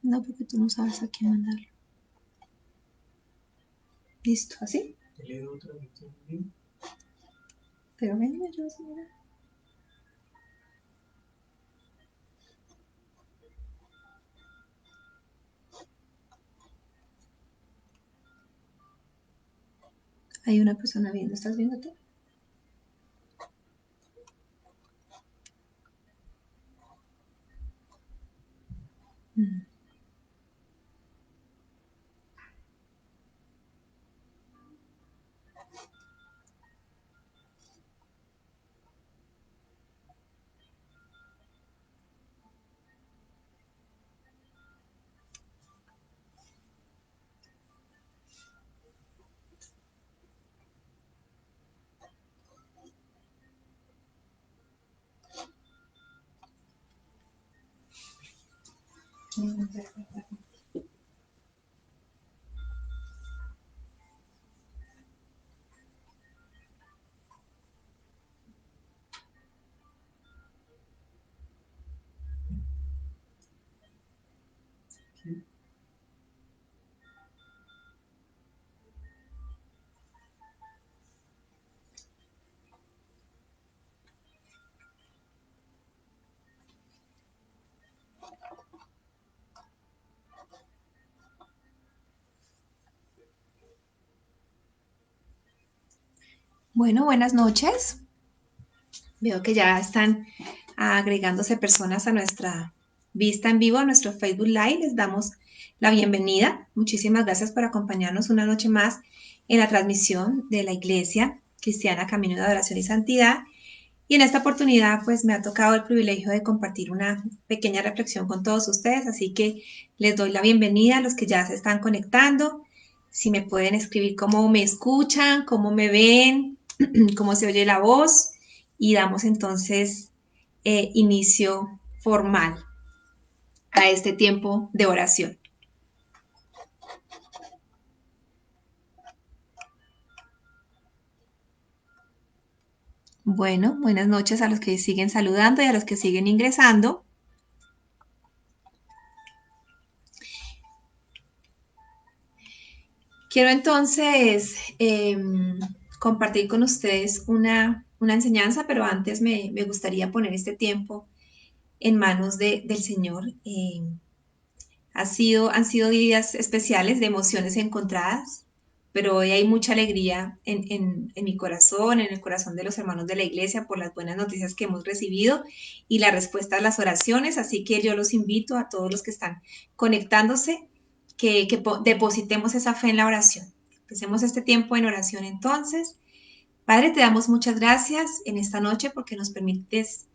No, porque tú no sabes a quién mandarlo. Listo, ¿así? Pero ven, me ayudas a mirar. Hay una persona viendo, ¿estás viendo tú? Mm. Bueno, buenas noches. Veo que ya están agregándose personas a nuestra vista en vivo, a nuestro Facebook Live. Les damos la bienvenida. Muchísimas gracias por acompañarnos una noche más en la transmisión de la Iglesia Cristiana Camino de Adoración y Santidad. Y en esta oportunidad, pues me ha tocado el privilegio de compartir una pequeña reflexión con todos ustedes. Así que les doy la bienvenida a los que ya se están conectando. Si me pueden escribir cómo me escuchan, cómo me ven, cómo se oye la voz, y damos entonces inicio formal a este tiempo de oración. Bueno, buenas noches a los que siguen saludando y a los que siguen ingresando. Quiero entonces compartir con ustedes una enseñanza, pero antes me gustaría poner este tiempo en manos del Señor. Han sido días especiales de emociones encontradas, pero hoy hay mucha alegría en mi corazón, en el corazón de los hermanos de la iglesia por las buenas noticias que hemos recibido y la respuesta a las oraciones. Así que yo los invito a todos los que están conectándose que depositemos esa fe en la oración. Empecemos este tiempo en oración entonces. Padre, te damos muchas gracias en esta noche porque nos permites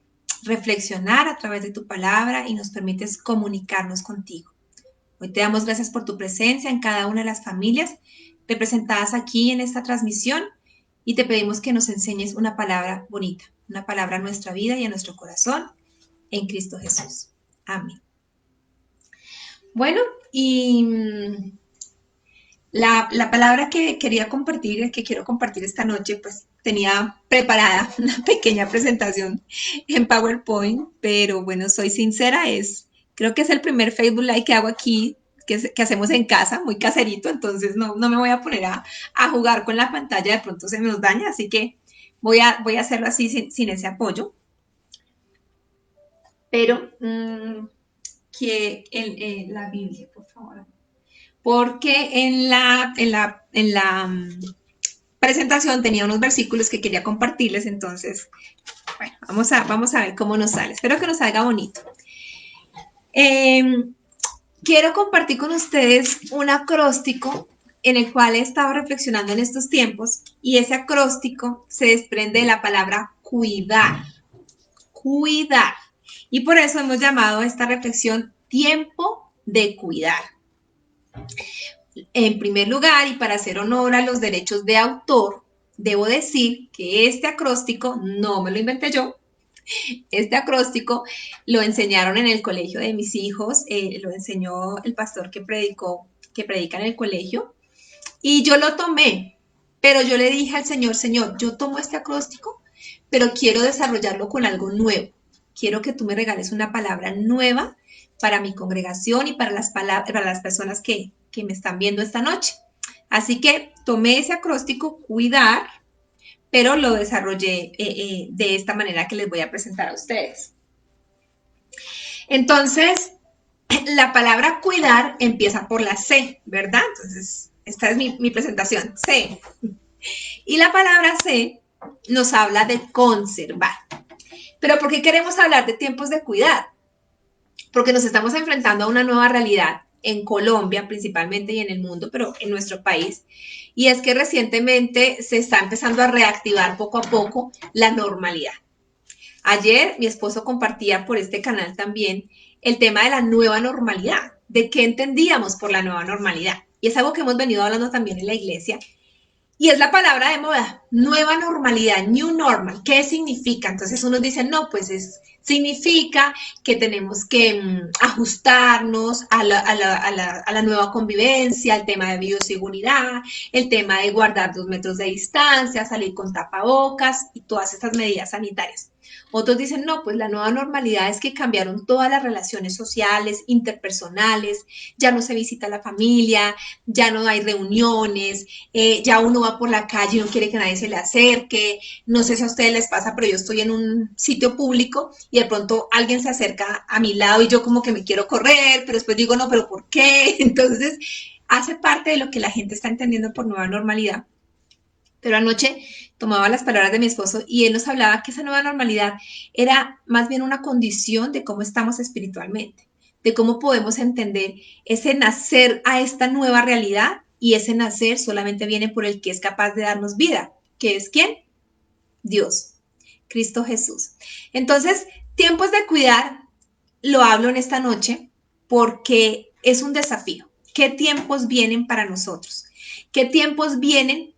reflexionar a través de tu palabra y nos permites comunicarnos contigo. Hoy te damos gracias por tu presencia en cada una de las familias representadas aquí en esta transmisión y te pedimos que nos enseñes una palabra bonita, una palabra a nuestra vida y a nuestro corazón en Cristo Jesús. Amén. Bueno, y la palabra que quería compartir, que quiero compartir esta noche, pues tenía preparada una pequeña presentación en PowerPoint, pero bueno, soy sincera, creo que es el primer Facebook Live que hago aquí, que hacemos en casa, muy caserito, entonces no me voy a poner a jugar con la pantalla, de pronto se nos daña, así que voy a hacerlo así sin ese apoyo. Pero que la Biblia, por favor. Porque en la presentación tenía unos versículos que quería compartirles, entonces, bueno, vamos a ver cómo nos sale. Espero que nos salga bonito. Quiero compartir con ustedes un acróstico en el cual he estado reflexionando en estos tiempos y ese acróstico se desprende de la palabra cuidar. Cuidar. Y por eso hemos llamado a esta reflexión tiempo de cuidar. En primer lugar, y para hacer honor a los derechos de autor, debo decir que este acróstico no me lo inventé yo. Este acróstico lo enseñaron en el colegio de mis hijos, lo enseñó el pastor que predica en el colegio, y yo lo tomé, pero yo le dije al Señor, Señor, yo tomo este acróstico, pero quiero desarrollarlo con algo nuevo. quiero que tú me regales una palabra nueva para mi congregación y para las personas que me están viendo esta noche. Así que tomé ese acróstico, cuidar, pero lo desarrollé de esta manera que les voy a presentar a ustedes. Entonces, la palabra cuidar empieza por la C, ¿verdad? Entonces, esta es mi presentación, C. Y la palabra C nos habla de conservar. Pero ¿por qué queremos hablar de tiempos de cuidar? Porque nos estamos enfrentando a una nueva realidad en Colombia principalmente y en el mundo, pero en nuestro país. Y es que recientemente se está empezando a reactivar poco a poco la normalidad. Ayer mi esposo compartía por este canal también el tema de la nueva normalidad, de qué entendíamos por la nueva normalidad. Y es algo que hemos venido hablando también en la iglesia. Y es la palabra de moda, nueva normalidad, new normal. ¿Qué significa? Entonces unos dicen, no, pues significa que tenemos que ajustarnos a la nueva convivencia, el tema de bioseguridad, el tema de guardar 2 metros de distancia, salir con tapabocas y todas estas medidas sanitarias. Otros dicen, no, pues la nueva normalidad es que cambiaron todas las relaciones sociales, interpersonales, ya no se visita a la familia, ya no hay reuniones, ya uno va por la calle y no quiere que nadie se le acerque. No sé si a ustedes les pasa, pero yo estoy en un sitio público y de pronto alguien se acerca a mi lado y yo como que me quiero correr, pero después digo, no, pero ¿por qué? Entonces, hace parte de lo que la gente está entendiendo por nueva normalidad. Pero anoche tomaba las palabras de mi esposo y él nos hablaba que esa nueva normalidad era más bien una condición de cómo estamos espiritualmente, de cómo podemos entender ese nacer a esta nueva realidad, y ese nacer solamente viene por el que es capaz de darnos vida, que es ¿quién? Dios, Cristo Jesús. Entonces, tiempos de cuidar, lo hablo en esta noche porque es un desafío. ¿Qué tiempos vienen para nosotros? ¿Qué tiempos vienen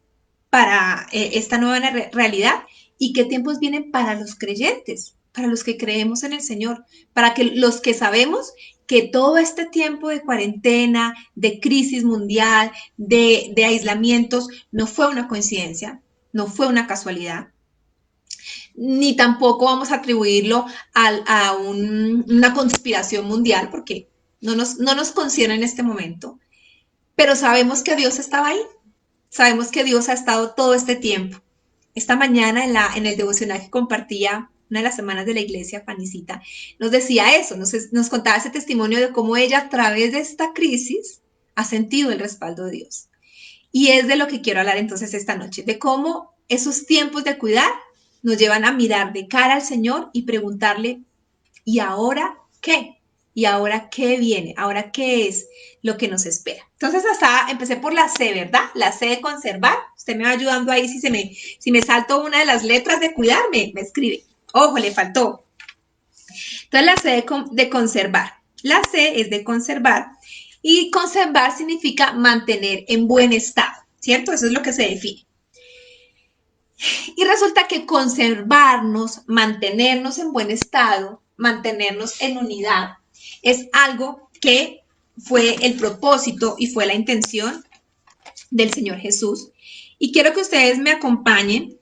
para esta nueva realidad? ¿Y qué tiempos vienen para los creyentes, para los que creemos en el Señor, para que los que sabemos que todo este tiempo de cuarentena, de crisis mundial, de aislamientos, no fue una coincidencia, no fue una casualidad, ni tampoco vamos a atribuirlo una conspiración mundial, porque no nos concierne en este momento, pero sabemos que Dios estaba ahí. Sabemos que Dios ha estado todo este tiempo. Esta mañana en el devocional que compartía una de las semanas de la iglesia, Fanicita, nos decía eso, nos contaba ese testimonio de cómo ella a través de esta crisis ha sentido el respaldo de Dios. Y es de lo que quiero hablar entonces esta noche, de cómo esos tiempos de cuidar nos llevan a mirar de cara al Señor y preguntarle, ¿y ahora qué? ¿Y ahora qué viene? ¿Ahora qué es lo que nos espera? Entonces hasta empecé por la C, ¿verdad? La C de conservar. Usted me va ayudando ahí si me salto una de las letras de cuidar, me escribe. Ojo, le faltó. Entonces la C de conservar. La C es de conservar y conservar significa mantener en buen estado, ¿cierto? Eso es lo que se define. Y resulta que conservarnos, mantenernos en buen estado, mantenernos en unidad, es algo que fue el propósito y fue la intención del Señor Jesús. Y quiero que ustedes me acompañen.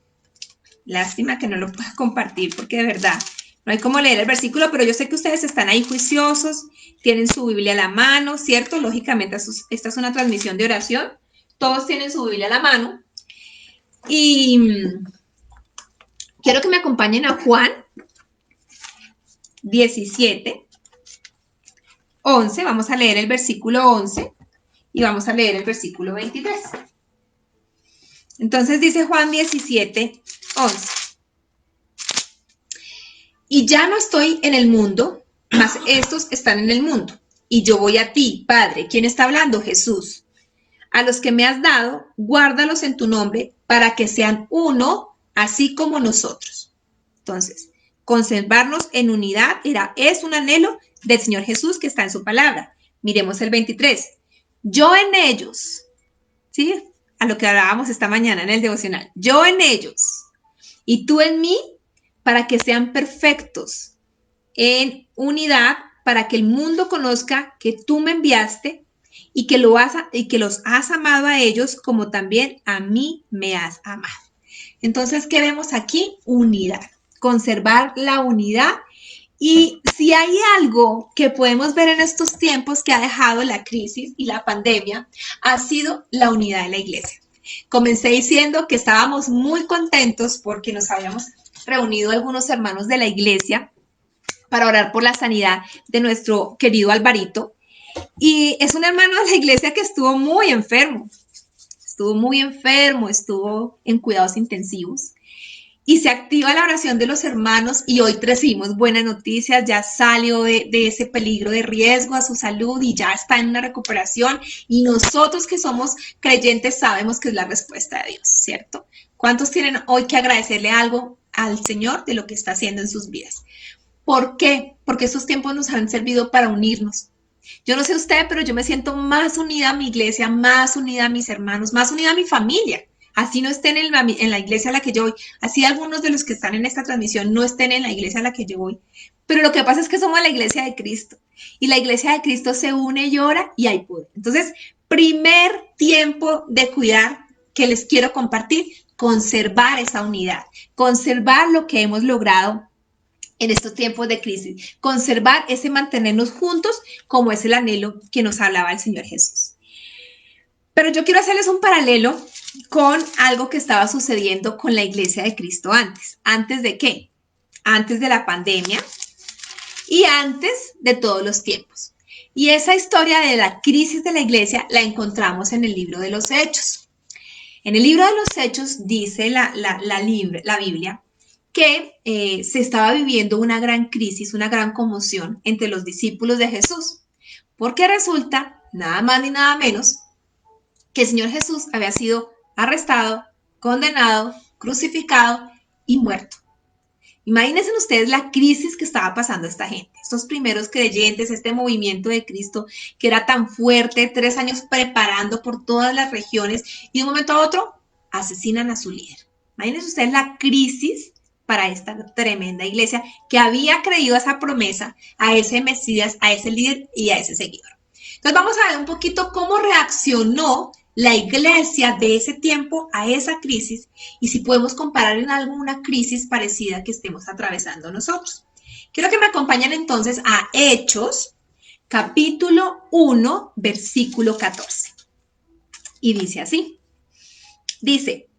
Lástima que no lo pueda compartir porque de verdad no hay cómo leer el versículo, pero yo sé que ustedes están ahí juiciosos, tienen su Biblia a la mano, ¿cierto? Lógicamente esta es una transmisión de oración, todos tienen su Biblia a la mano. Y quiero que me acompañen a Juan 17, 11, vamos a leer el versículo 11 y vamos a leer el versículo 23. Entonces dice Juan 17, 11. Y ya no estoy en el mundo, mas estos están en el mundo. Y yo voy a ti, Padre. ¿Quién está hablando? Jesús. A los que me has dado, guárdalos en tu nombre, para que sean uno, así como nosotros. Entonces, conservarnos en unidad es un anhelo del Señor Jesús que está en su palabra. Miremos el 23. Yo en ellos, ¿sí? A lo que hablábamos esta mañana en el devocional. Yo en ellos y tú en mí, para que sean perfectos en unidad, para que el mundo conozca que tú me enviaste y que los has amado a ellos como también a mí me has amado. Entonces, ¿qué vemos aquí? Unidad. Conservar la unidad Y si hay algo que podemos ver en estos tiempos que ha dejado la crisis y la pandemia, ha sido la unidad de la iglesia. Comencé diciendo que estábamos muy contentos porque nos habíamos reunido algunos hermanos de la iglesia para orar por la sanidad de nuestro querido Alvarito. Y es un hermano de la iglesia que estuvo muy enfermo, estuvo en cuidados intensivos. Y se activa la oración de los hermanos y hoy recibimos buenas noticias, ya salió de ese peligro de riesgo a su salud y ya está en una recuperación y nosotros que somos creyentes sabemos que es la respuesta de Dios, ¿cierto? ¿Cuántos tienen hoy que agradecerle algo al Señor de lo que está haciendo en sus vidas? ¿Por qué? Porque estos tiempos nos han servido para unirnos. Yo no sé usted, pero yo me siento más unida a mi iglesia, más unida a mis hermanos, más unida a mi familia. Así no estén en la iglesia a la que yo voy, así algunos de los que están en esta transmisión no estén en la iglesia a la que yo voy. Pero lo que pasa es que somos la iglesia de Cristo y la iglesia de Cristo se une y ora y hay poder. Entonces, primer tiempo de cuidar que les quiero compartir, conservar esa unidad, conservar lo que hemos logrado en estos tiempos de crisis, conservar ese mantenernos juntos como es el anhelo que nos hablaba el Señor Jesús. Pero yo quiero hacerles un paralelo con algo que estaba sucediendo con la iglesia de Cristo antes. ¿Antes de qué? Antes de la pandemia y antes de todos los tiempos. Y esa historia de la crisis de la iglesia la encontramos en el libro de los Hechos. En el libro de los Hechos dice la Biblia que se estaba viviendo una gran crisis, una gran conmoción entre los discípulos de Jesús. Porque resulta, nada más ni nada menos, que el Señor Jesús había sido arrestado, condenado, crucificado y muerto. Imagínense ustedes la crisis que estaba pasando esta gente, estos primeros creyentes, este movimiento de Cristo que era tan fuerte, 3 años preparando por todas las regiones y de un momento a otro asesinan a su líder. Imagínense ustedes la crisis para esta tremenda iglesia que había creído a esa promesa, a ese Mesías, a ese líder y a ese seguidor. Entonces vamos a ver un poquito cómo reaccionó la iglesia de ese tiempo a esa crisis y si podemos comparar en alguna crisis parecida que estemos atravesando nosotros. Quiero que me acompañen entonces a Hechos, capítulo 1, versículo 14. Y dice así, dice,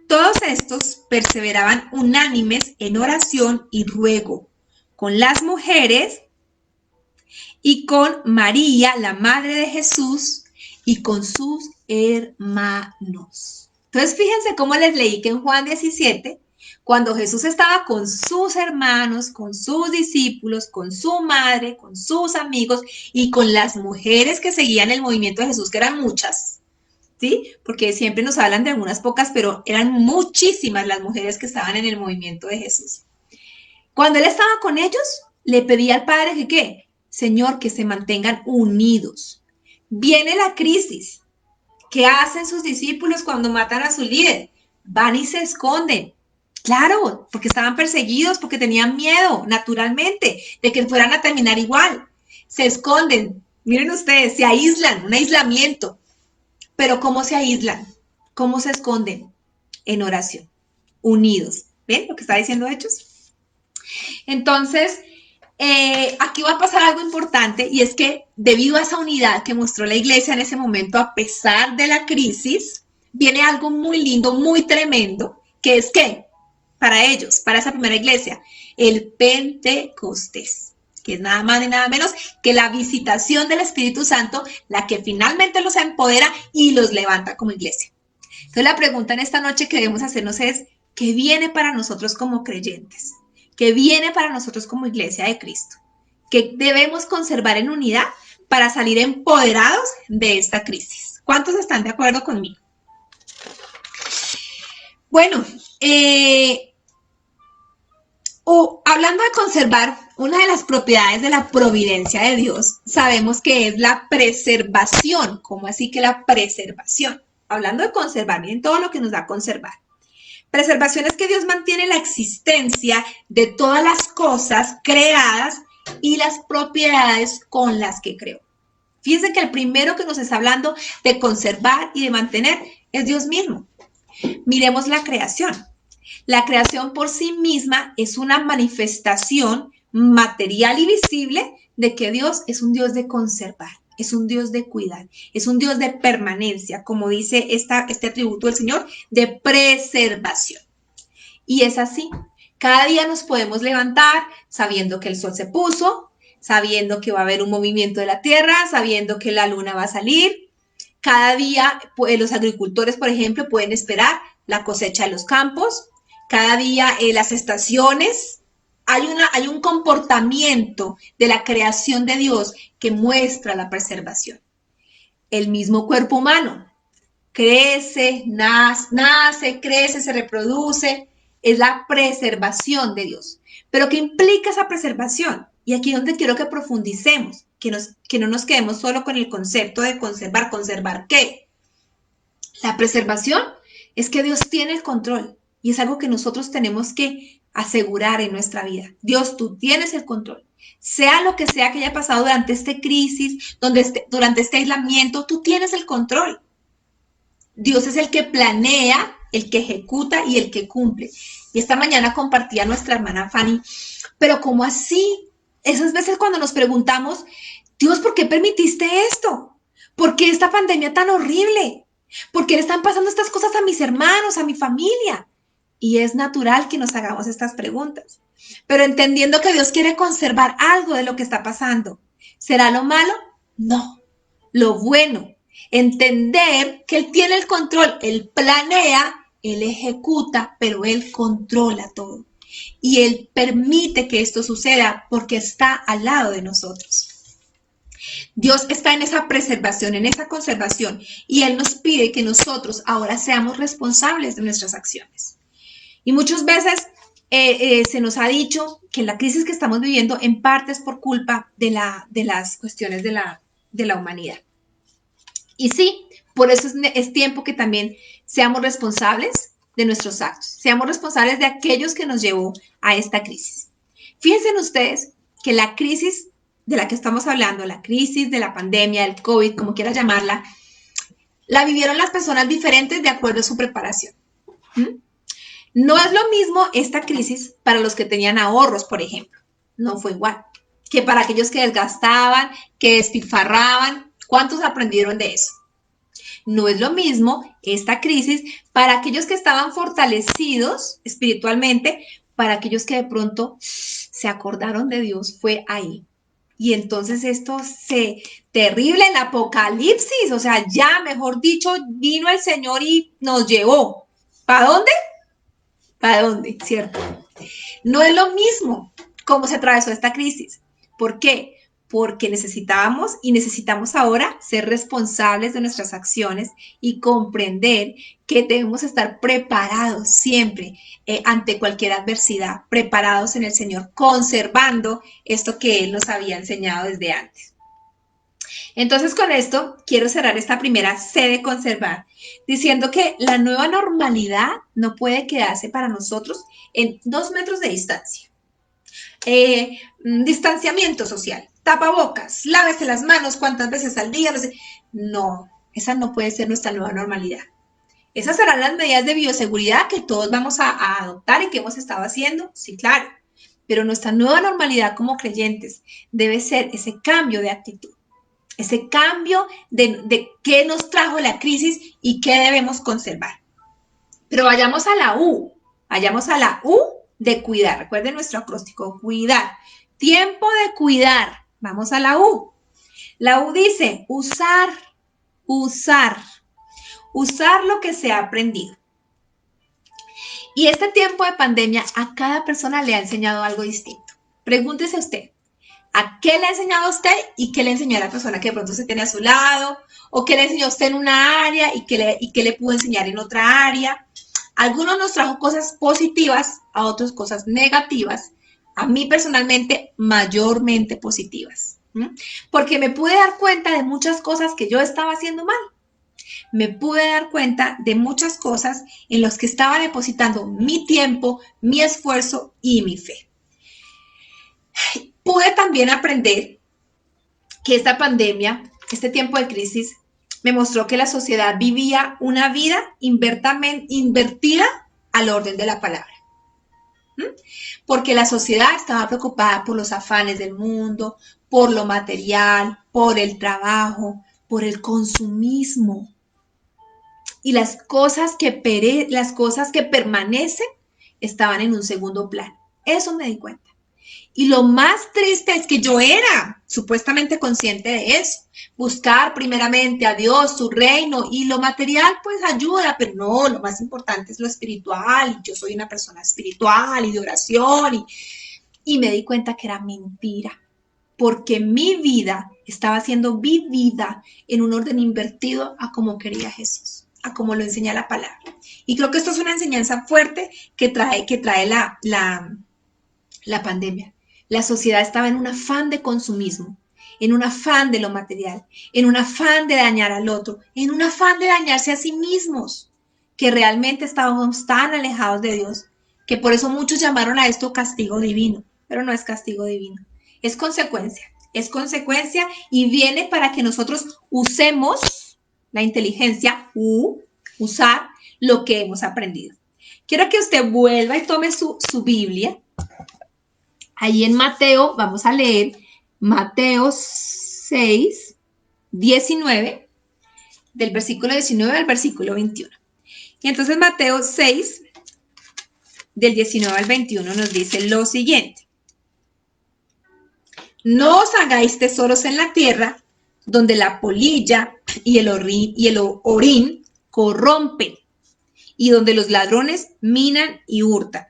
todos estos perseveraban unánimes en oración y ruego con las mujeres y con María, la madre de Jesús, y con sus hermanos. Entonces, fíjense cómo les leí que en Juan 17, cuando Jesús estaba con sus hermanos, con sus discípulos, con su madre, con sus amigos y con las mujeres que seguían el movimiento de Jesús, que eran muchas, ¿sí? Porque siempre nos hablan de algunas pocas, pero eran muchísimas las mujeres que estaban en el movimiento de Jesús. Cuando él estaba con ellos, le pedía al Padre que, ¿qué? Señor, que se mantengan unidos. Viene la crisis. ¿Qué hacen sus discípulos cuando matan a su líder? Van y se esconden. Claro, porque estaban perseguidos, porque tenían miedo, naturalmente, de que fueran a terminar igual. Se esconden. Miren ustedes, se aíslan, un aislamiento. Pero ¿cómo se aíslan? ¿Cómo se esconden? En oración, unidos. ¿Ven lo que está diciendo Hechos? Entonces, aquí va a pasar algo importante y es que debido a esa unidad que mostró la iglesia en ese momento, a pesar de la crisis, viene algo muy lindo, muy tremendo, que es que para ellos, para esa primera iglesia, el Pentecostés, que es nada más ni nada menos que la visitación del Espíritu Santo, la que finalmente los empodera y los levanta como iglesia. Entonces la pregunta en esta noche que debemos hacernos es, ¿qué viene para nosotros como creyentes? ¿Qué viene para nosotros como iglesia de Cristo? ¿Qué debemos conservar en unidad para salir empoderados de esta crisis? ¿Cuántos están de acuerdo conmigo? Bueno, hablando de conservar, una de las propiedades de la providencia de Dios, sabemos que es la preservación. ¿Cómo así que la preservación? Hablando de conservar, miren todo lo que nos da a conservar. Preservación es que Dios mantiene la existencia de todas las cosas creadas y las propiedades con las que creó. Fíjense que el primero que nos está hablando de conservar y de mantener es Dios mismo. Miremos la creación. La creación por sí misma es una manifestación material y visible de que Dios es un Dios de conservar, es un Dios de cuidar, es un Dios de permanencia, como dice este atributo del Señor, de preservación. Y es así. Cada día nos podemos levantar sabiendo que el sol se puso, sabiendo que va a haber un movimiento de la tierra, sabiendo que la luna va a salir. Cada día los agricultores, por ejemplo, pueden esperar la cosecha de los campos. Cada día las estaciones. Hay un comportamiento de la creación de Dios que muestra la preservación. El mismo cuerpo humano crece, nace, crece, se reproduce. Es la preservación de Dios. Pero ¿qué implica esa preservación? Y aquí es donde quiero que profundicemos, que no nos quedemos solo con el concepto de conservar. ¿Conservar qué? La preservación es que Dios tiene el control y es algo que nosotros tenemos que asegurar en nuestra vida. Dios, tú tienes el control. Sea lo que sea que haya pasado durante esta crisis, durante este aislamiento, tú tienes el control. Dios es el que planea, el que ejecuta y el que cumple. Y esta mañana compartía nuestra hermana Fanny, pero ¿cómo así? Esas veces cuando nos preguntamos, Dios, ¿por qué permitiste esto? ¿Por qué esta pandemia tan horrible? ¿Por qué le están pasando estas cosas a mis hermanos, a mi familia? Y es natural que nos hagamos estas preguntas, pero entendiendo que Dios quiere conservar algo de lo que está pasando. ¿Será lo malo? No, lo bueno. Entender que Él tiene el control, Él planea, Él ejecuta, pero Él controla todo. Y Él permite que esto suceda porque está al lado de nosotros. Dios está en esa preservación, en esa conservación, y Él nos pide que nosotros ahora seamos responsables de nuestras acciones. Y muchas veces se nos ha dicho que la crisis que estamos viviendo en parte es por culpa de las cuestiones de la humanidad. Y sí, por eso es tiempo que también seamos responsables de nuestros actos, seamos responsables de aquellos que nos llevó a esta crisis. Fíjense ustedes que la crisis de la que estamos hablando, la crisis de la pandemia, el COVID, como quieras llamarla, la vivieron las personas diferentes de acuerdo a su preparación. No es lo mismo esta crisis para los que tenían ahorros, por ejemplo. No fue igual que para aquellos que desgastaban, que despilfarraban. ¿Cuántos aprendieron de eso? No es lo mismo esta crisis para aquellos que estaban fortalecidos espiritualmente, para aquellos que de pronto se acordaron de Dios, fue ahí. Y entonces esto terrible, el apocalipsis, o sea, ya mejor dicho, vino el Señor y nos llevó. ¿Para dónde? ¿Para dónde? ¿Cierto? No es lo mismo cómo se atravesó esta crisis. ¿Por qué? Porque necesitamos y necesitamos ahora ser responsables de nuestras acciones y comprender que debemos estar preparados siempre ante cualquier adversidad, preparados en el Señor, conservando esto que Él nos había enseñado desde antes. Entonces, con esto quiero cerrar esta primera C de conservar, diciendo que la nueva normalidad no puede quedarse para nosotros en 2 metros de distancia. Distanciamiento social, tapabocas, lávese las manos cuántas veces al día, no, esa no puede ser nuestra nueva normalidad. Esas serán las medidas de bioseguridad que todos vamos a adoptar y que hemos estado haciendo, sí, claro, pero nuestra nueva normalidad como creyentes debe ser ese cambio de actitud, ese cambio de qué nos trajo la crisis y qué debemos conservar. Pero vayamos a la U de cuidar. Recuerden nuestro acróstico, cuidar. Tiempo de cuidar. Vamos a la U. La U dice usar lo que se ha aprendido. Y este tiempo de pandemia a cada persona le ha enseñado algo distinto. Pregúntese usted, ¿a qué le ha enseñado a usted y qué le enseñó a la persona que de pronto se tiene a su lado? ¿O qué le enseñó a usted en una área y qué le pudo enseñar en otra área? Algunos nos trajo cosas positivas, a otros cosas negativas. A mí personalmente, mayormente positivas. Porque me pude dar cuenta de muchas cosas que yo estaba haciendo mal. Me pude dar cuenta de muchas cosas en las que estaba depositando mi tiempo, mi esfuerzo y mi fe. Pude también aprender que esta pandemia, este tiempo de crisis, me mostró que la sociedad vivía una vida invertida al orden de la palabra. Porque la sociedad estaba preocupada por los afanes del mundo, por lo material, por el trabajo, por el consumismo. Y las cosas que permanecen estaban en un segundo plano. Eso me di cuenta. Y lo más triste es que yo era supuestamente consciente de eso. Buscar primeramente a Dios, su reino, y lo material pues ayuda, pero no, lo más importante es lo espiritual. Yo soy una persona espiritual y de oración. Y me di cuenta que era mentira, porque mi vida estaba siendo vivida en un orden invertido a como quería Jesús, a como lo enseña la palabra. Y creo que esto es una enseñanza fuerte que trae la pandemia. La sociedad estaba en un afán de consumismo, en un afán de lo material, en un afán de dañar al otro, en un afán de dañarse a sí mismos, que realmente estábamos tan alejados de Dios, que por eso muchos llamaron a esto castigo divino, pero no es castigo divino, es consecuencia y viene para que nosotros usemos la inteligencia, usar lo que hemos aprendido. Quiero que usted vuelva y tome su Biblia. Ahí en Mateo, vamos a leer Mateo 6, 19, del versículo 19 al versículo 21. Y entonces Mateo 6, del 19 al 21, nos dice lo siguiente. No os hagáis tesoros en la tierra, donde la polilla y el orín corrompen, y donde los ladrones minan y hurtan,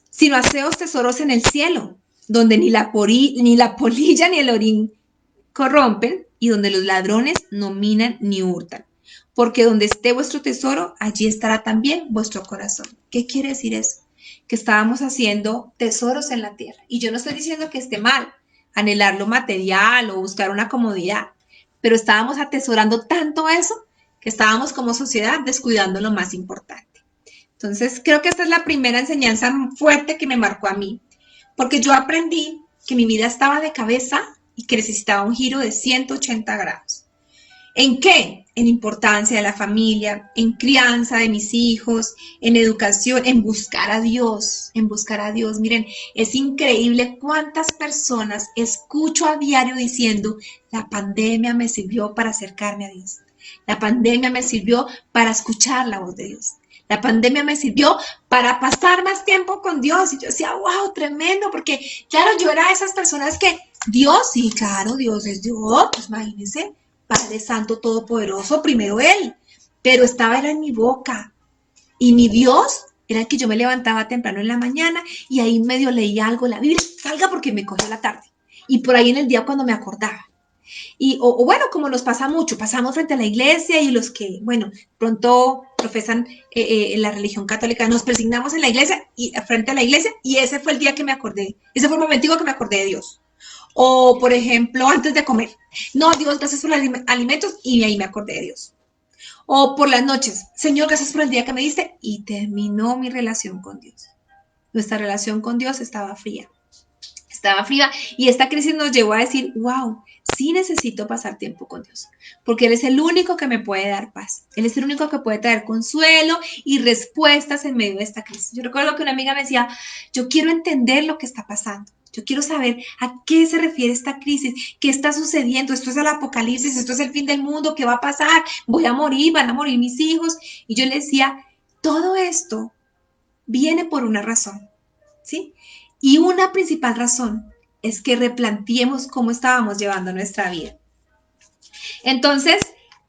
sino haceos tesoros en el cielo, donde ni la polilla ni el orín corrompen, y donde los ladrones no minan ni hurtan. Porque donde esté vuestro tesoro, allí estará también vuestro corazón. ¿Qué quiere decir eso? Que estábamos haciendo tesoros en la tierra. Y yo no estoy diciendo que esté mal anhelar lo material o buscar una comodidad, pero estábamos atesorando tanto eso que estábamos como sociedad descuidando lo más importante. Entonces, creo que esta es la primera enseñanza fuerte que me marcó a mí, porque yo aprendí que mi vida estaba de cabeza y que necesitaba un giro de 180 grados. ¿En qué? En importancia de la familia, en crianza de mis hijos, en educación, en buscar a Dios, en buscar a Dios. Miren, es increíble cuántas personas escucho a diario diciendo, la pandemia me sirvió para acercarme a Dios. La pandemia me sirvió para escuchar la voz de Dios. La pandemia me sirvió para pasar más tiempo con Dios. Y yo decía, wow, tremendo, porque claro, yo era de esas personas que Dios, sí, claro, Dios es Dios, pues imagínense, Padre Santo Todopoderoso, primero Él, pero era en mi boca. Y mi Dios era el que yo me levantaba temprano en la mañana y ahí medio leía algo en la Biblia, salga porque me cogió la tarde. Y por ahí en el día cuando me acordaba. O bueno, como nos pasa mucho, pasamos frente a la iglesia y los que, bueno, pronto profesan la religión católica, nos persignamos en la iglesia y frente a la iglesia y ese fue el día que me acordé, ese fue el momentico que me acordé de Dios. O, por ejemplo, antes de comer, no, Dios, gracias por los alimentos y ahí me acordé de Dios. O por las noches, Señor, gracias por el día que me diste y terminó mi relación con Dios. Nuestra relación con Dios estaba fría y esta crisis nos llevó a decir, wow, sí necesito pasar tiempo con Dios, porque Él es el único que me puede dar paz, Él es el único que puede traer consuelo y respuestas en medio de esta crisis. Yo recuerdo que una amiga me decía, yo quiero entender lo que está pasando, yo quiero saber a qué se refiere esta crisis, qué está sucediendo, esto es el apocalipsis, esto es el fin del mundo, ¿qué va a pasar? Voy a morir, van a morir mis hijos. Y yo le decía, todo esto viene por una razón, ¿sí? Y una principal razón es que replanteemos cómo estábamos llevando nuestra vida. Entonces,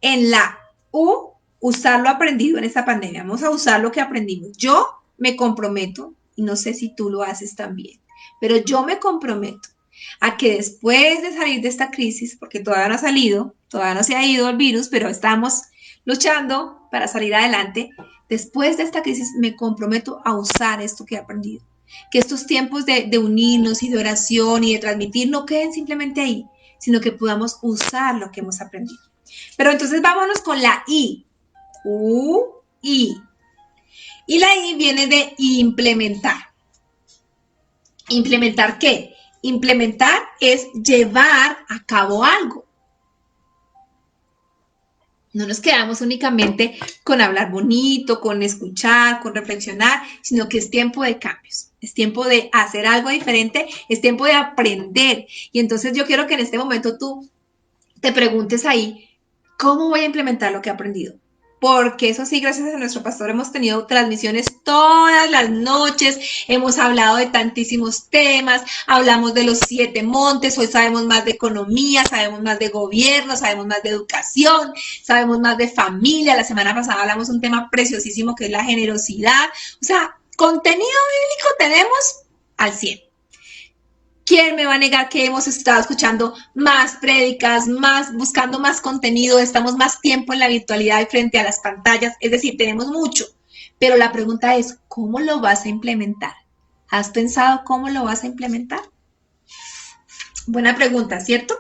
en la U, usar lo aprendido en esta pandemia. Vamos a usar lo que aprendimos. Yo me comprometo, y no sé si tú lo haces también, pero yo me comprometo a que después de salir de esta crisis, porque todavía no ha salido, todavía no se ha ido el virus, pero estamos luchando para salir adelante, después de esta crisis me comprometo a usar esto que he aprendido. Que estos tiempos de unirnos y de oración y de transmitir no queden simplemente ahí, sino que podamos usar lo que hemos aprendido. Pero entonces vámonos con la I. I. Y la I viene de implementar. ¿Implementar qué? Implementar es llevar a cabo algo. No nos quedamos únicamente con hablar bonito, con escuchar, con reflexionar, sino que es tiempo de cambios, es tiempo de hacer algo diferente, es tiempo de aprender. Y entonces yo quiero que en este momento tú te preguntes ahí, ¿cómo voy a implementar lo que he aprendido? Porque eso sí, gracias a nuestro pastor hemos tenido transmisiones todas las noches, hemos hablado de tantísimos temas, hablamos de los 7 montes, hoy sabemos más de economía, sabemos más de gobierno, sabemos más de educación, sabemos más de familia. La semana pasada hablamos un tema preciosísimo que es la generosidad. O sea, contenido bíblico tenemos al 100. ¿Quién me va a negar que hemos estado escuchando más prédicas, buscando más contenido, estamos más tiempo en la virtualidad y frente a las pantallas? Es decir, tenemos mucho, pero la pregunta es, ¿cómo lo vas a implementar? ¿Has pensado cómo lo vas a implementar? Buena pregunta, ¿cierto?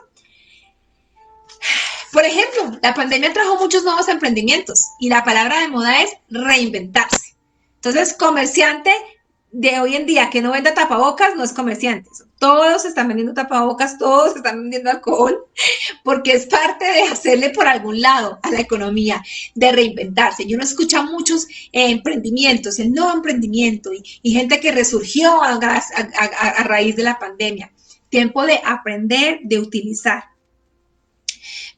Por ejemplo, la pandemia trajo muchos nuevos emprendimientos y la palabra de moda es reinventarse. Entonces, comerciante de hoy en día que no venda tapabocas no es comerciante. Todos están vendiendo tapabocas, todos están vendiendo alcohol, porque es parte de hacerle por algún lado a la economía, de reinventarse. Yo no escucho muchos emprendimientos, el nuevo emprendimiento y gente que resurgió a raíz de la pandemia. Tiempo de aprender, de utilizar.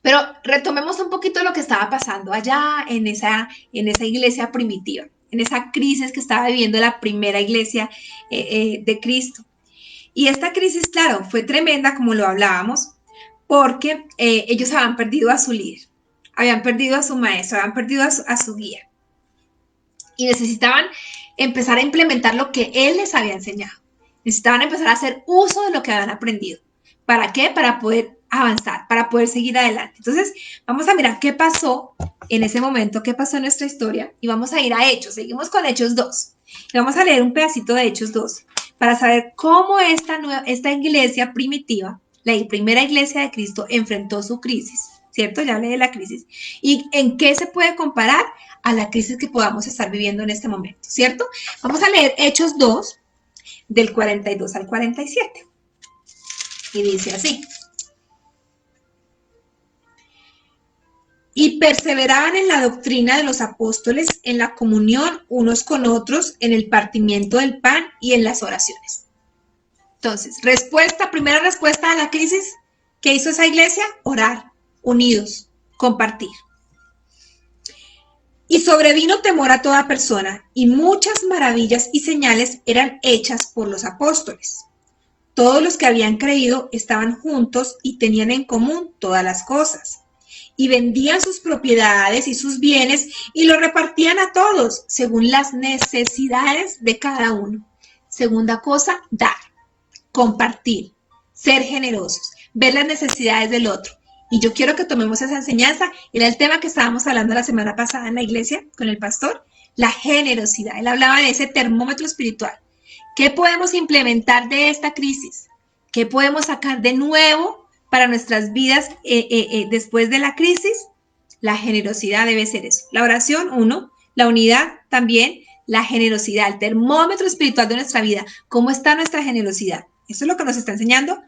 Pero retomemos un poquito lo que estaba pasando allá en esa iglesia primitiva, en esa crisis que estaba viviendo la primera iglesia de Cristo. Y esta crisis, claro, fue tremenda, como lo hablábamos, porque ellos habían perdido a su líder, habían perdido a su maestro, habían perdido a su guía. Y necesitaban empezar a implementar lo que él les había enseñado. Necesitaban empezar a hacer uso de lo que habían aprendido. ¿Para qué? Para poder avanzar, para poder seguir adelante. Entonces, vamos a mirar qué pasó en ese momento, qué pasó en nuestra historia, y vamos a ir a Hechos. Seguimos con Hechos 2. Y vamos a leer un pedacito de Hechos 2 para saber cómo esta iglesia primitiva, la primera iglesia de Cristo, enfrentó su crisis, ¿cierto? Ya hablé de la crisis. ¿Y en qué se puede comparar a la crisis que podamos estar viviendo en este momento, ¿cierto? Vamos a leer Hechos 2, del 42 al 47. Y dice así. Y perseveraban en la doctrina de los apóstoles, en la comunión unos con otros, en el partimiento del pan y en las oraciones. Entonces, primera respuesta a la crisis, ¿qué hizo esa iglesia? Orar, unidos, compartir. Y sobrevino temor a toda persona, y muchas maravillas y señales eran hechas por los apóstoles. Todos los que habían creído estaban juntos y tenían en común todas las cosas. Y vendían sus propiedades y sus bienes y lo repartían a todos según las necesidades de cada uno. Segunda cosa, dar, compartir, ser generosos, ver las necesidades del otro. Y yo quiero que tomemos esa enseñanza. Era el tema que estábamos hablando la semana pasada en la iglesia con el pastor, la generosidad. Él hablaba de ese termómetro espiritual. ¿Qué podemos implementar de esta crisis? ¿Qué podemos sacar de nuevo para nuestras vidas después de la crisis? La generosidad debe ser eso. La oración, 1. La unidad, también. La generosidad, el termómetro espiritual de nuestra vida. ¿Cómo está nuestra generosidad? Eso es lo que nos está enseñando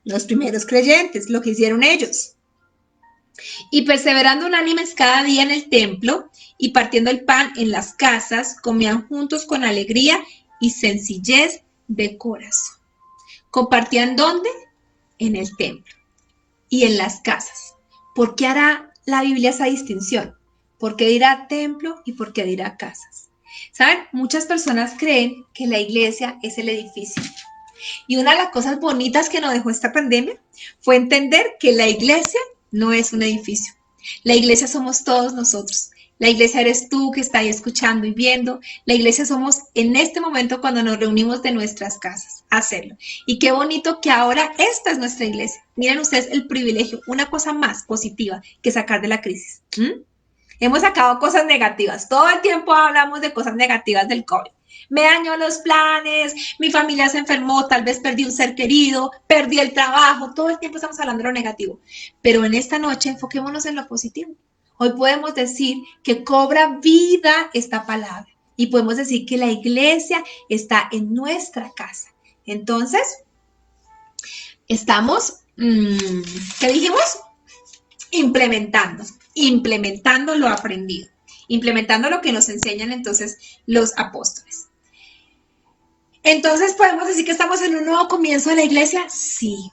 los primeros creyentes, lo que hicieron ellos. Y perseverando unánimes cada día en el templo y partiendo el pan en las casas, comían juntos con alegría y sencillez de corazón. ¿Compartían dónde? En el templo y en las casas. ¿Por qué hará la Biblia esa distinción? ¿Por qué dirá templo y por qué dirá casas? ¿Saben? Muchas personas creen que la iglesia es el edificio. Y una de las cosas bonitas que nos dejó esta pandemia fue entender que la iglesia no es un edificio. La iglesia somos todos nosotros. La iglesia eres tú que estás ahí escuchando y viendo. La iglesia somos en este momento cuando nos reunimos de nuestras casas a hacerlo. Y qué bonito que ahora esta es nuestra iglesia. Miren ustedes el privilegio, una cosa más positiva que sacar de la crisis. Hemos sacado cosas negativas. Todo el tiempo hablamos de cosas negativas del COVID. Me dañó los planes, mi familia se enfermó, tal vez perdí un ser querido, perdí el trabajo, todo el tiempo estamos hablando de lo negativo. Pero en esta noche enfoquémonos en lo positivo. Hoy podemos decir que cobra vida esta palabra y podemos decir que la iglesia está en nuestra casa. Entonces, estamos, ¿qué dijimos? implementando lo aprendido, implementando lo que nos enseñan entonces los apóstoles. Entonces, ¿podemos decir que estamos en un nuevo comienzo de la iglesia? Sí,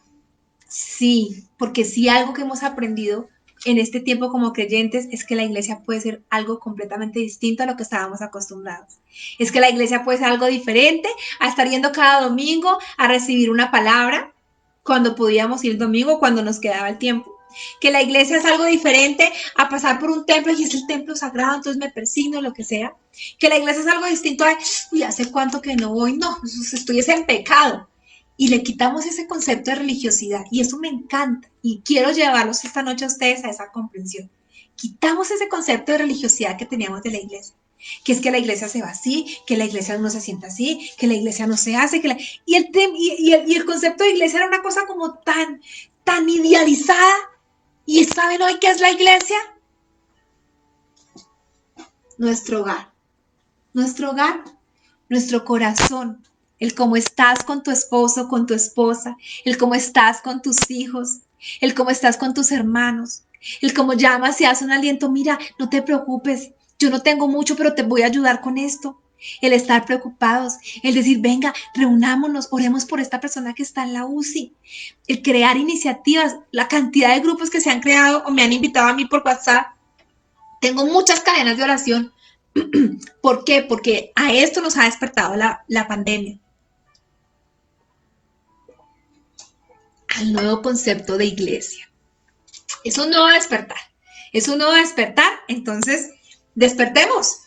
sí, porque sí algo que hemos aprendido en este tiempo como creyentes es que la iglesia puede ser algo completamente distinto a lo que estábamos acostumbrados. Es que la iglesia puede ser algo diferente a estar yendo cada domingo a recibir una palabra cuando podíamos ir el domingo, cuando nos quedaba el tiempo. Que la iglesia es algo diferente a pasar por un templo y es el templo sagrado, entonces me persigno, lo que sea. Que la iglesia es algo distinto a, uy, ¿hace cuánto que no voy? No, estoy en pecado. Y le quitamos ese concepto de religiosidad. Y eso me encanta. Y quiero llevarlos esta noche a ustedes a esa comprensión. Quitamos ese concepto de religiosidad que teníamos de la iglesia. Que es que la iglesia se va así, que la iglesia no se sienta así, que la iglesia no se hace. Y el concepto de iglesia era una cosa como tan idealizada. ¿Y saben hoy qué es la iglesia? Nuestro hogar. Nuestro hogar, nuestro corazón, el cómo estás con tu esposo, con tu esposa, el cómo estás con tus hijos, el cómo estás con tus hermanos, el cómo llamas y haces un aliento, mira, no te preocupes, yo no tengo mucho, pero te voy a ayudar con esto. El estar preocupados, el decir, venga, reunámonos, oremos por esta persona que está en la UCI, el crear iniciativas, la cantidad de grupos que se han creado o me han invitado a mí por WhatsApp. Tengo muchas cadenas de oración. ¿Por qué? Porque a esto nos ha despertado la pandemia. Al nuevo concepto de iglesia. Es un nuevo despertar. Es un nuevo despertar, entonces despertemos.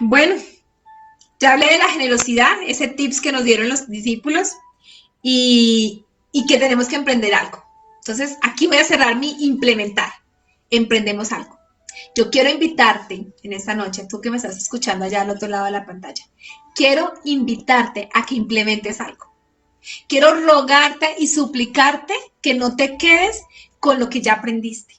Bueno, ya hablé de la generosidad, ese tips que nos dieron los discípulos y que tenemos que emprender algo. Entonces, aquí voy a cerrar mi implementar. Emprendemos algo. Yo quiero invitarte en esta noche, tú que me estás escuchando allá al otro lado de la pantalla, quiero invitarte a que implementes algo. Quiero rogarte y suplicarte que no te quedes con lo que ya aprendiste,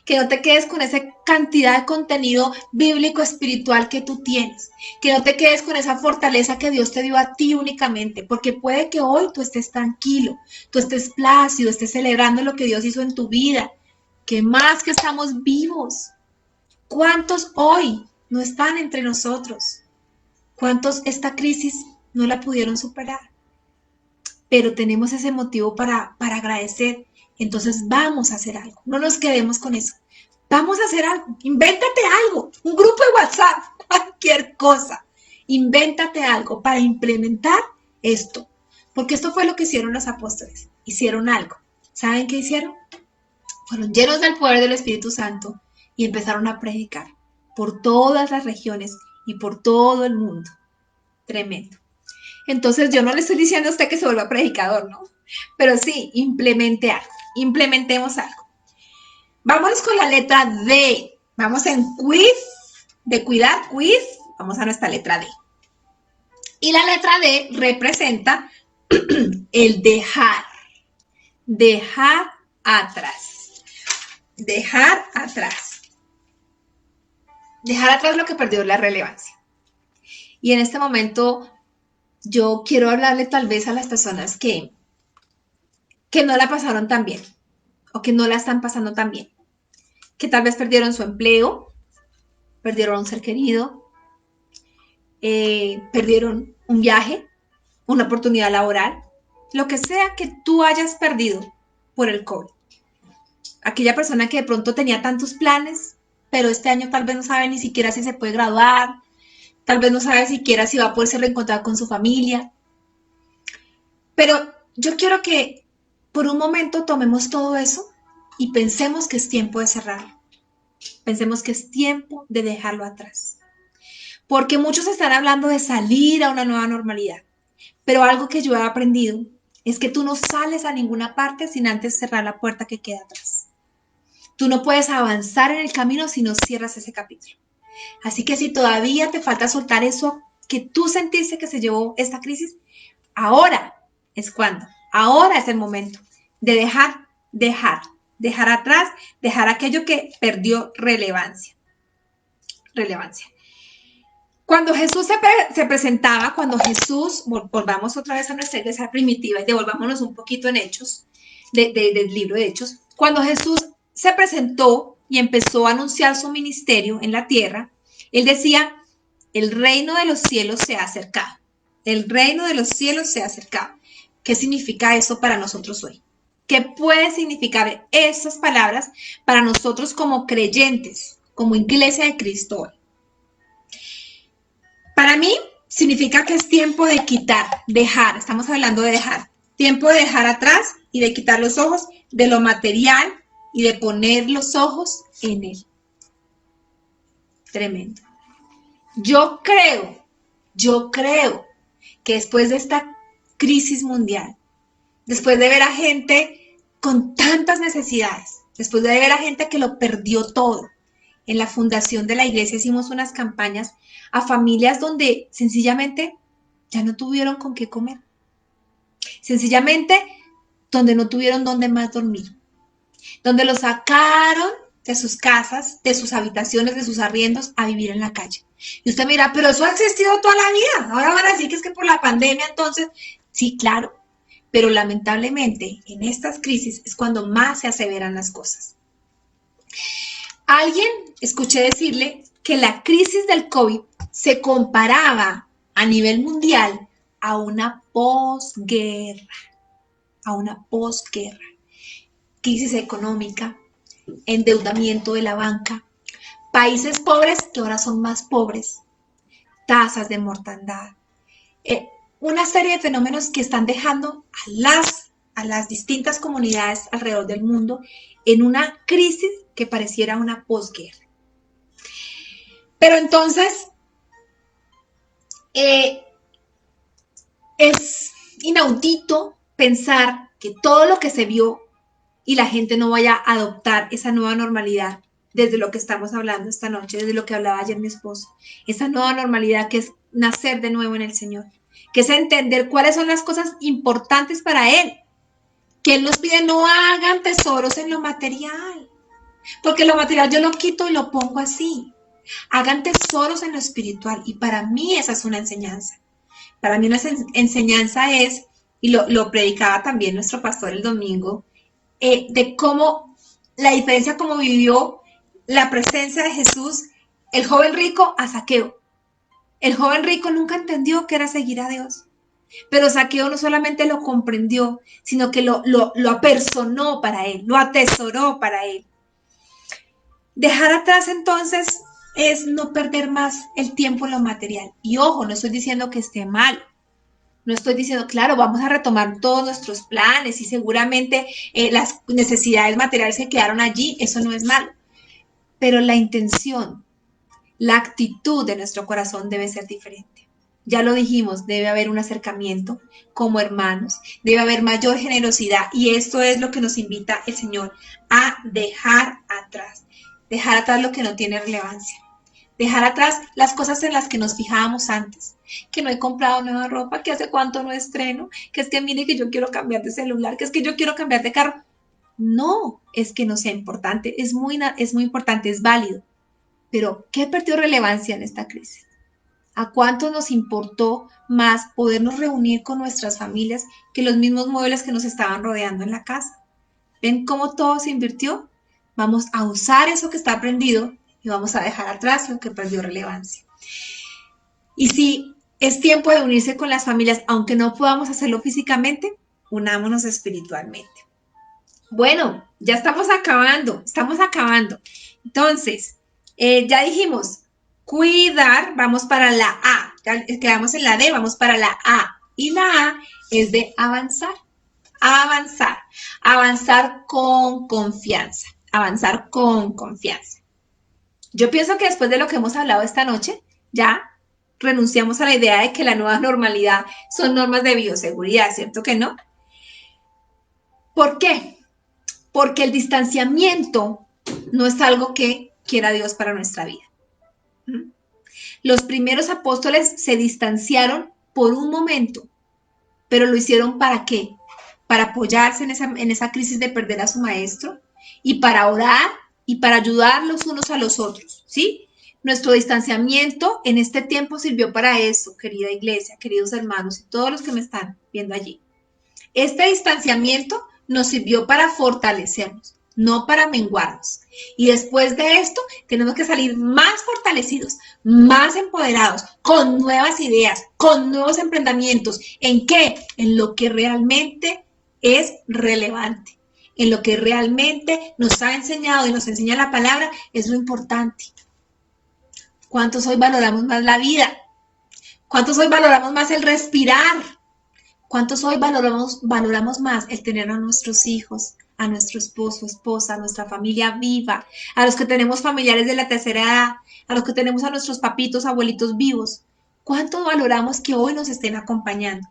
que no te quedes con esa cantidad de contenido bíblico espiritual que tú tienes, que no te quedes con esa fortaleza que Dios te dio a ti únicamente, porque puede que hoy tú estés tranquilo, tú estés plácido, estés celebrando lo que Dios hizo en tu vida, que más que estamos vivos. ¿Cuántos hoy no están entre nosotros? ¿Cuántos esta crisis no la pudieron superar? Pero tenemos ese motivo para agradecer. Entonces vamos a hacer algo. No nos quedemos con eso. Vamos a hacer algo. Invéntate algo. Un grupo de WhatsApp. Cualquier cosa. Invéntate algo para implementar esto. Porque esto fue lo que hicieron los apóstoles. Hicieron algo. ¿Saben qué hicieron? Fueron llenos del poder del Espíritu Santo y empezaron a predicar por todas las regiones y por todo el mundo. Tremendo. Entonces yo no le estoy diciendo a usted que se vuelva predicador, ¿no? Pero sí, implemente algo, implementemos algo. Vámonos con la letra D. Vamos en quiz, de cuidar, quiz. Vamos a nuestra letra D. Y la letra D representa el dejar. Dejar atrás. Dejar atrás. Dejar atrás lo que perdió la relevancia. Y en este momento yo quiero hablarle tal vez a las personas que no la pasaron tan bien o que no la están pasando tan bien, que tal vez perdieron su empleo, perdieron un ser querido, perdieron un viaje, una oportunidad laboral, lo que sea que tú hayas perdido por el COVID. Aquella persona que de pronto tenía tantos planes, pero este año tal vez no sabe ni siquiera si se puede graduar, tal vez no sabe siquiera si va a poderse reencontrar con su familia. Pero yo quiero que por un momento tomemos todo eso y pensemos que es tiempo de cerrarlo. Pensemos que es tiempo de dejarlo atrás. Porque muchos están hablando de salir a una nueva normalidad. Pero algo que yo he aprendido es que tú no sales a ninguna parte sin antes cerrar la puerta que queda atrás. Tú no puedes avanzar en el camino si no cierras ese capítulo. Así que si todavía te falta soltar eso que tú sentiste que se llevó esta crisis, ahora es cuando, ahora es el momento de dejar atrás, dejar aquello que perdió relevancia. Cuando Jesús se presentaba, cuando Jesús, volvamos otra vez a nuestra iglesia primitiva y devolvámonos un poquito en Hechos, del libro de Hechos, cuando Jesús se presentó y empezó a anunciar su ministerio en la tierra, él decía, el reino de los cielos se ha acercado. El reino de los cielos se ha acercado. ¿Qué significa eso para nosotros hoy? ¿Qué puede significar esas palabras para nosotros como creyentes, como iglesia de Cristo hoy? Para mí significa que es tiempo de quitar, dejar, estamos hablando de dejar, tiempo de dejar atrás y de quitar los ojos de lo material y de poner los ojos en Él. Tremendo. Yo creo que después de esta crisis mundial, después de ver a gente con tantas necesidades, después de ver a gente que lo perdió todo, en la fundación de la iglesia hicimos unas campañas a familias donde sencillamente ya no tuvieron con qué comer. Sencillamente donde no tuvieron dónde más dormir. Donde los sacaron de sus casas, de sus habitaciones, de sus arriendos a vivir en la calle. Y usted mira, pero eso ha existido toda la vida. Ahora van a decir que es que por la pandemia entonces, sí, claro. Pero lamentablemente en estas crisis es cuando más se aseveran las cosas. Alguien escuché decirle que la crisis del COVID se comparaba a nivel mundial a una posguerra, crisis económica, endeudamiento de la banca, países pobres que ahora son más pobres, tasas de mortandad, una serie de fenómenos que están dejando a las distintas comunidades alrededor del mundo en una crisis que pareciera una posguerra. Pero entonces, es inaudito pensar que todo lo que se vio y la gente no vaya a adoptar esa nueva normalidad desde lo que estamos hablando esta noche, desde lo que hablaba ayer mi esposo, esa nueva normalidad que es nacer de nuevo en el Señor, que es entender cuáles son las cosas importantes para Él, que Él nos pide no hagan tesoros en lo material, porque lo material yo lo quito y lo pongo así. Hagan tesoros en lo espiritual y para mí esa es una enseñanza. Para mí una enseñanza es, y lo predicaba también nuestro pastor el domingo, de cómo la diferencia como vivió la presencia de Jesús, el joven rico a Zaqueo. El joven rico nunca entendió que era seguir a Dios, pero Zaqueo no solamente lo comprendió, sino que lo apersonó para él, lo atesoró para él. Dejar atrás entonces es no perder más el tiempo en lo material. Y ojo, no estoy diciendo que esté mal. No estoy diciendo, claro, vamos a retomar todos nuestros planes y seguramente las necesidades materiales que quedaron allí, eso no es malo. Pero la intención, la actitud de nuestro corazón debe ser diferente. Ya lo dijimos, debe haber un acercamiento como hermanos, debe haber mayor generosidad y esto es lo que nos invita el Señor a dejar atrás lo que no tiene relevancia. Dejar atrás las cosas en las que nos fijábamos antes, que no he comprado nueva ropa, que hace cuánto no estreno, que es que mire que yo quiero cambiar de celular, que es que yo quiero cambiar de carro. No es que no sea importante, es muy importante, es válido. Pero, ¿qué perdió relevancia en esta crisis? ¿A cuánto nos importó más podernos reunir con nuestras familias que los mismos muebles que nos estaban rodeando en la casa? ¿Ven cómo todo se invirtió? Vamos a usar eso que está aprendido y vamos a dejar atrás lo que perdió relevancia. Y si es tiempo de unirse con las familias, aunque no podamos hacerlo físicamente, unámonos espiritualmente. Bueno, ya estamos acabando. Entonces, ya dijimos, cuidar, vamos para la A. Ya quedamos en la D, vamos para la A. Y la A es de avanzar. Avanzar con confianza. Yo pienso que después de lo que hemos hablado esta noche, ya renunciamos a la idea de que la nueva normalidad son normas de bioseguridad, ¿cierto que no? ¿Por qué? Porque el distanciamiento no es algo que quiera Dios para nuestra vida. Los primeros apóstoles se distanciaron por un momento, pero lo hicieron ¿para qué? Para apoyarse en esa crisis de perder a su maestro y para orar y para ayudar los unos a los otros, ¿sí? Nuestro distanciamiento en este tiempo sirvió para eso, querida iglesia, queridos hermanos y todos los que me están viendo allí. Este distanciamiento nos sirvió para fortalecernos, no para menguarnos. Y después de esto, tenemos que salir más fortalecidos, más empoderados, con nuevas ideas, con nuevos emprendimientos. ¿En qué? En lo que realmente es relevante, en lo que realmente nos ha enseñado y nos enseña la palabra, es lo importante. ¿Cuántos hoy valoramos más la vida? ¿Cuántos hoy valoramos más el respirar? ¿Cuántos hoy valoramos más el tener a nuestros hijos, a nuestro esposo, esposa, a nuestra familia viva, a los que tenemos familiares de la tercera edad, a los que tenemos a nuestros papitos, abuelitos vivos? ¿Cuánto valoramos que hoy nos estén acompañando?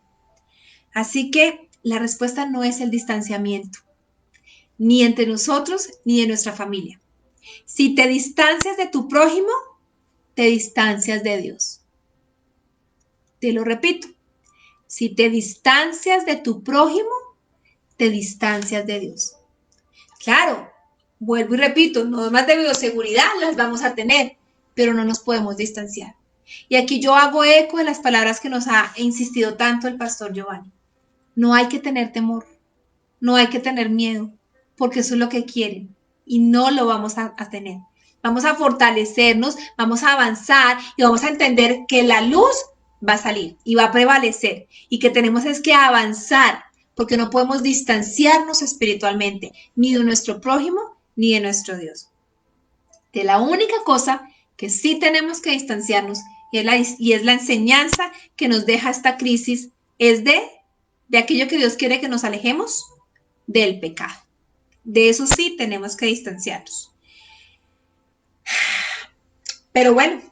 Así que la respuesta no es el distanciamiento, ni entre nosotros ni de nuestra familia. Si te distancias de tu prójimo, te distancias de Dios. Te lo repito, si te distancias de tu prójimo, te distancias de Dios. Claro, vuelvo y repito, normas de bioseguridad las vamos a tener, pero no nos podemos distanciar. Y aquí yo hago eco de las palabras que nos ha insistido tanto el pastor Giovanni. No hay que tener temor, no hay que tener miedo, porque eso es lo que quieren y no lo vamos a tener. Vamos a fortalecernos, vamos a avanzar y vamos a entender que la luz va a salir y va a prevalecer y que tenemos es que avanzar, porque no podemos distanciarnos espiritualmente ni de nuestro prójimo ni de nuestro Dios. De la única cosa que sí tenemos que distanciarnos y es la enseñanza que nos deja esta crisis, es de aquello que Dios quiere que nos alejemos, del pecado. De eso sí tenemos que distanciarnos. Pero bueno,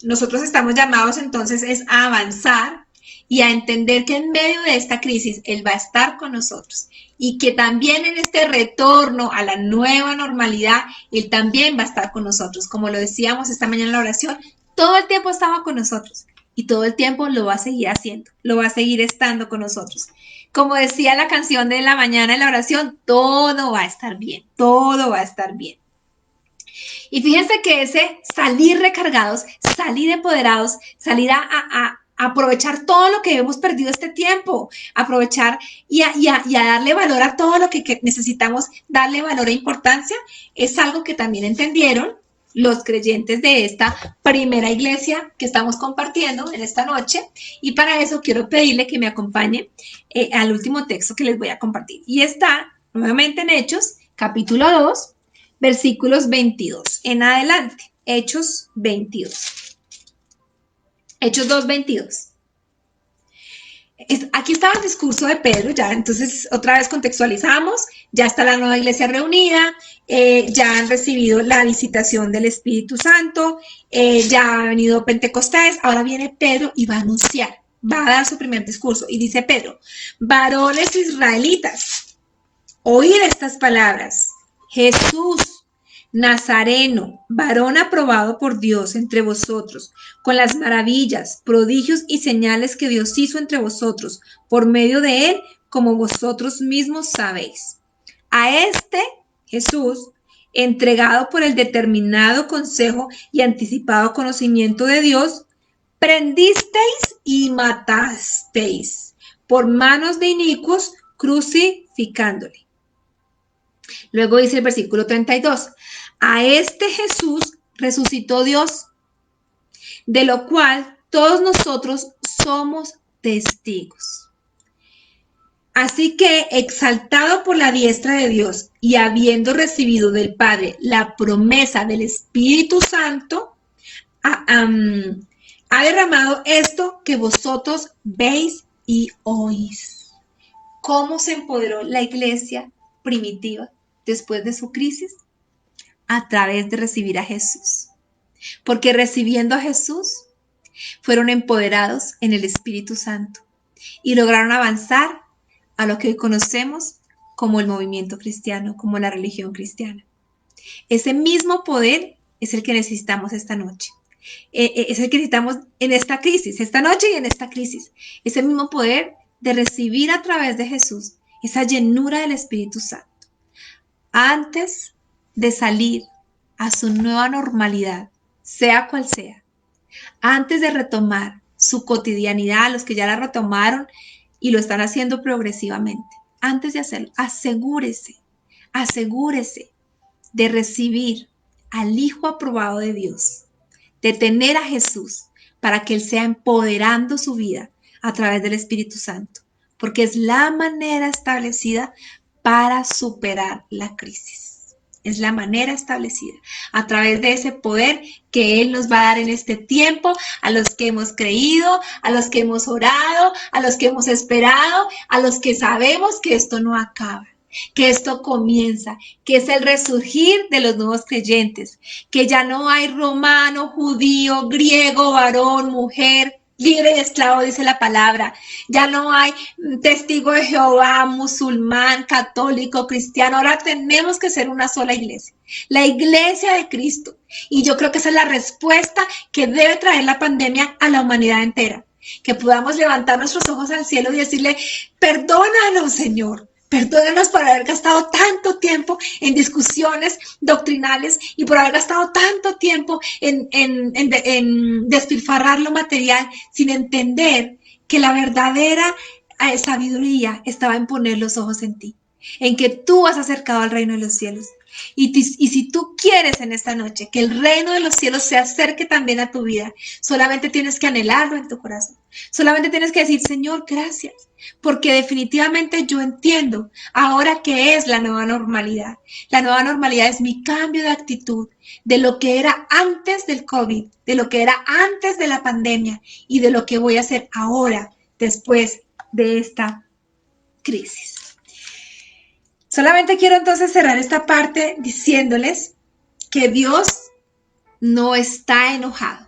nosotros estamos llamados entonces es a avanzar y a entender que en medio de esta crisis Él va a estar con nosotros y que también en este retorno a la nueva normalidad, Él también va a estar con nosotros. Como lo decíamos esta mañana en la oración, todo el tiempo estaba con nosotros y todo el tiempo lo va a seguir haciendo, lo va a seguir estando con nosotros. Como decía la canción de la mañana en la oración, todo va a estar bien, todo va a estar bien. Y fíjense que ese salir recargados, salir empoderados, salir a aprovechar todo lo que hemos perdido este tiempo, aprovechar y a darle valor a todo lo que necesitamos darle valor e importancia, es algo que también entendieron los creyentes de esta primera iglesia que estamos compartiendo en esta noche. Y para eso quiero pedirle que me acompañe al último texto que les voy a compartir. Y está nuevamente en Hechos, capítulo 2, versículos 22 en adelante. Hechos 22. Hechos 2, 22. Aquí estaba el discurso de Pedro, ya entonces otra vez contextualizamos, ya está la nueva iglesia reunida, ya han recibido la visitación del Espíritu Santo, ya ha venido Pentecostés, ahora viene Pedro y va a anunciar, va a dar su primer discurso y dice Pedro: varones israelitas, oíd estas palabras. Jesús Nazareno, varón aprobado por Dios entre vosotros, con las maravillas, prodigios y señales que Dios hizo entre vosotros, por medio de él, como vosotros mismos sabéis. A este Jesús, entregado por el determinado consejo y anticipado conocimiento de Dios, prendisteis y matasteis por manos de inicuos, crucificándole. Luego dice el versículo 32, a este Jesús resucitó Dios, de lo cual todos nosotros somos testigos. Así que, exaltado por la diestra de Dios y habiendo recibido del Padre la promesa del Espíritu Santo, ha derramado esto que vosotros veis y oís. ¿Cómo se empoderó la iglesia primitiva después de su crisis? A través de recibir a Jesús. Porque recibiendo a Jesús, fueron empoderados en el Espíritu Santo y lograron avanzar a lo que hoy conocemos como el movimiento cristiano, como la religión cristiana. Ese mismo poder es el que necesitamos esta noche. Es el que necesitamos en esta crisis, esta noche y en esta crisis. Ese mismo poder de recibir a través de Jesús esa llenura del Espíritu Santo. Antes de salir a su nueva normalidad, sea cual sea, antes de retomar su cotidianidad, los que ya la retomaron y lo están haciendo progresivamente, antes de hacerlo, asegúrese de recibir al Hijo aprobado de Dios, de tener a Jesús para que Él sea empoderando su vida a través del Espíritu Santo, porque es la manera establecida para superar la crisis. Es la manera establecida a través de ese poder que Él nos va a dar en este tiempo, a los que hemos creído, a los que hemos orado, a los que hemos esperado, a los que sabemos que esto no acaba, que esto comienza, que es el resurgir de los nuevos creyentes, que ya no hay romano, judío, griego, varón, mujer, libre y esclavo, dice la palabra. Ya no hay testigo de Jehová, musulmán, católico, cristiano. Ahora tenemos que ser una sola iglesia, la iglesia de Cristo. Y yo creo que esa es la respuesta que debe traer la pandemia a la humanidad entera. Que podamos levantar nuestros ojos al cielo y decirle, perdónanos, Señor. Perdónanos por haber gastado tanto tiempo en discusiones doctrinales y por haber gastado tanto tiempo en despilfarrar lo material sin entender que la verdadera sabiduría estaba en poner los ojos en ti, en que tú has acercado al reino de los cielos. Y si tú quieres en esta noche que el reino de los cielos se acerque también a tu vida, solamente tienes que anhelarlo en tu corazón. Solamente tienes que decir, Señor, gracias, porque definitivamente yo entiendo ahora que es la nueva normalidad. La nueva normalidad es mi cambio de actitud de lo que era antes del COVID, de lo que era antes de la pandemia y de lo que voy a hacer ahora, después de esta crisis. Solamente quiero entonces cerrar esta parte diciéndoles que Dios no está enojado.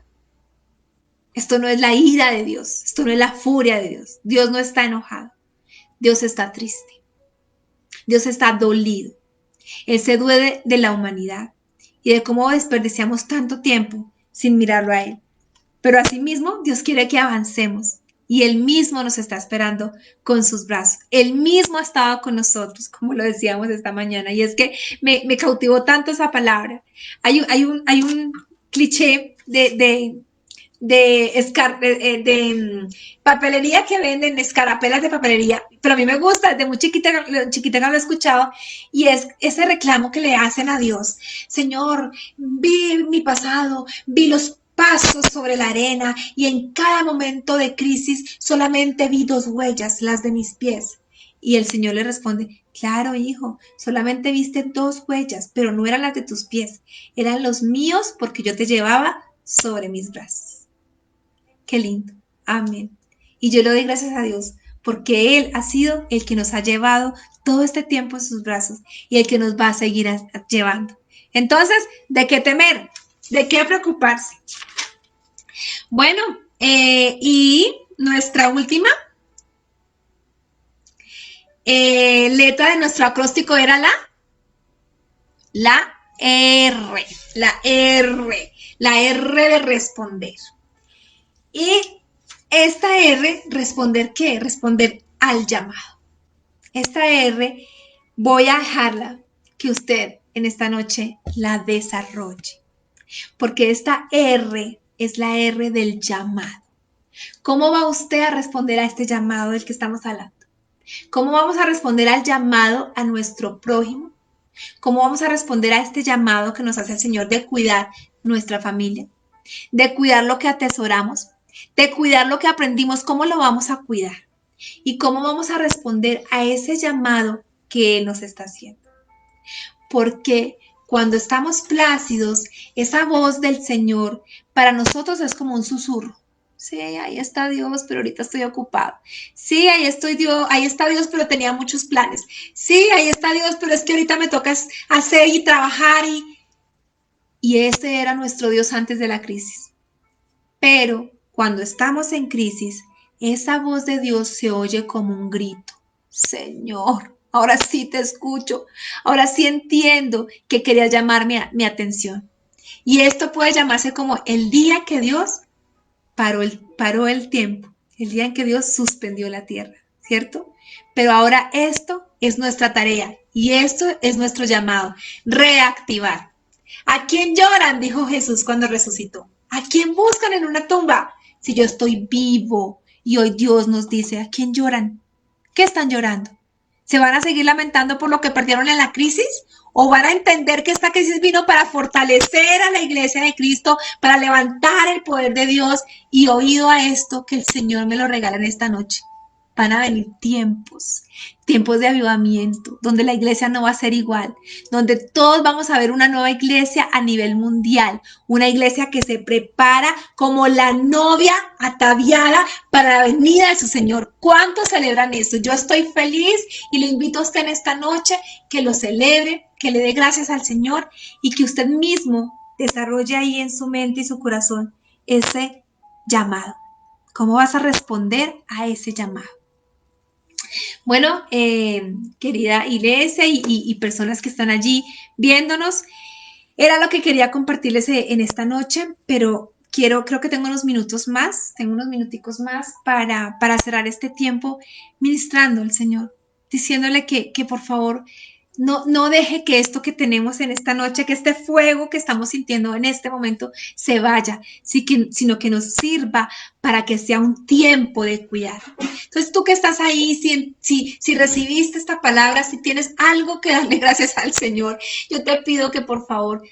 Esto no es la ira de Dios, esto no es la furia de Dios. Dios no está enojado, Dios está triste, Dios está dolido. Él se duele de la humanidad y de cómo desperdiciamos tanto tiempo sin mirarlo a Él. Pero asimismo, Dios quiere que avancemos y Él mismo nos está esperando con sus brazos. Él mismo ha estado con nosotros, como lo decíamos esta mañana. Y es que me cautivó tanto esa palabra. Hay un cliché de papelería que venden, escarapelas de papelería, pero a mí me gusta, desde muy chiquita que lo he escuchado, y es ese reclamo que le hacen a Dios. Señor, vi mi pasado, vi los pasos sobre la arena y en cada momento de crisis solamente vi 2 huellas, las de mis pies. Y el Señor le responde, claro, hijo, solamente viste 2 huellas, pero no eran las de tus pies, eran los míos porque yo te llevaba sobre mis brazos. Qué lindo. Amén. Y yo le doy gracias a Dios porque Él ha sido el que nos ha llevado todo este tiempo en sus brazos y el que nos va a seguir llevando. Entonces, ¿de qué temer? ¿De qué preocuparse? Bueno, y nuestra última letra de nuestro acróstico era la R. La R de responder. Y esta R, ¿responder qué? Responder al llamado. Esta R voy a dejarla que usted en esta noche la desarrolle. Porque esta R es la R del llamado. ¿Cómo va usted a responder a este llamado del que estamos hablando? ¿Cómo vamos a responder al llamado a nuestro prójimo? ¿Cómo vamos a responder a este llamado que nos hace el Señor de cuidar nuestra familia? De cuidar lo que atesoramos, de cuidar lo que aprendimos, ¿cómo lo vamos a cuidar? ¿Y cómo vamos a responder a ese llamado que Él nos está haciendo? Porque cuando estamos plácidos, esa voz del Señor para nosotros es como un susurro. Sí, ahí está Dios, pero ahorita estoy ocupado. Sí, ahí está Dios, pero tenía muchos planes. Sí, ahí está Dios, pero es que ahorita me toca hacer y trabajar y ese era nuestro Dios antes de la crisis. Pero cuando estamos en crisis, esa voz de Dios se oye como un grito. Señor, ahora sí te escucho. Ahora sí entiendo que querías llamar mi atención. Y esto puede llamarse como el día que Dios paró el tiempo, el día en que Dios suspendió la tierra, ¿cierto? Pero ahora esto es nuestra tarea y esto es nuestro llamado, reactivar. ¿A quién lloran? Dijo Jesús cuando resucitó. ¿A quién buscan en una tumba? Si yo estoy vivo y hoy Dios nos dice, ¿a quién lloran? ¿Qué están llorando? ¿Se van a seguir lamentando por lo que perdieron en la crisis? ¿O van a entender que esta crisis vino para fortalecer a la iglesia de Cristo, para levantar el poder de Dios? Y oído a esto, que el Señor me lo regala en esta noche. Van a venir tiempos de avivamiento, donde la iglesia no va a ser igual, donde todos vamos a ver una nueva iglesia a nivel mundial, una iglesia que se prepara como la novia ataviada para la venida de su Señor. ¿Cuántos celebran esto? Yo estoy feliz y le invito a usted en esta noche que lo celebre, que le dé gracias al Señor y que usted mismo desarrolle ahí en su mente y su corazón ese llamado. ¿Cómo vas a responder a ese llamado? Bueno, querida iglesia y personas que están allí viéndonos, era lo que quería compartirles en esta noche, pero creo que tengo unos minuticos más para cerrar este tiempo ministrando al Señor, diciéndole que por favor no deje que esto que tenemos en esta noche, que este fuego que estamos sintiendo en este momento se vaya, sino que nos sirva para que sea un tiempo de cuidar. Entonces tú que estás ahí, si recibiste esta palabra, si tienes algo que darle gracias al Señor, yo te pido que por favor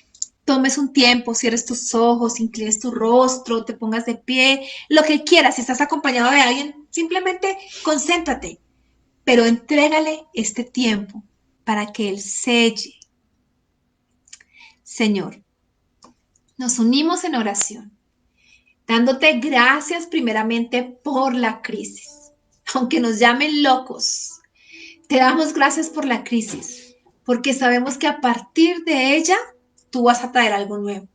tomes un tiempo, cierres tus ojos, inclines tu rostro, te pongas de pie, lo que quieras. Si estás acompañado de alguien, simplemente concéntrate, pero entrégale este tiempo para que Él selle. Señor, nos unimos en oración, dándote gracias primeramente por la crisis. Aunque nos llamen locos, te damos gracias por la crisis, porque sabemos que a partir de ella tú vas a traer algo nuevo.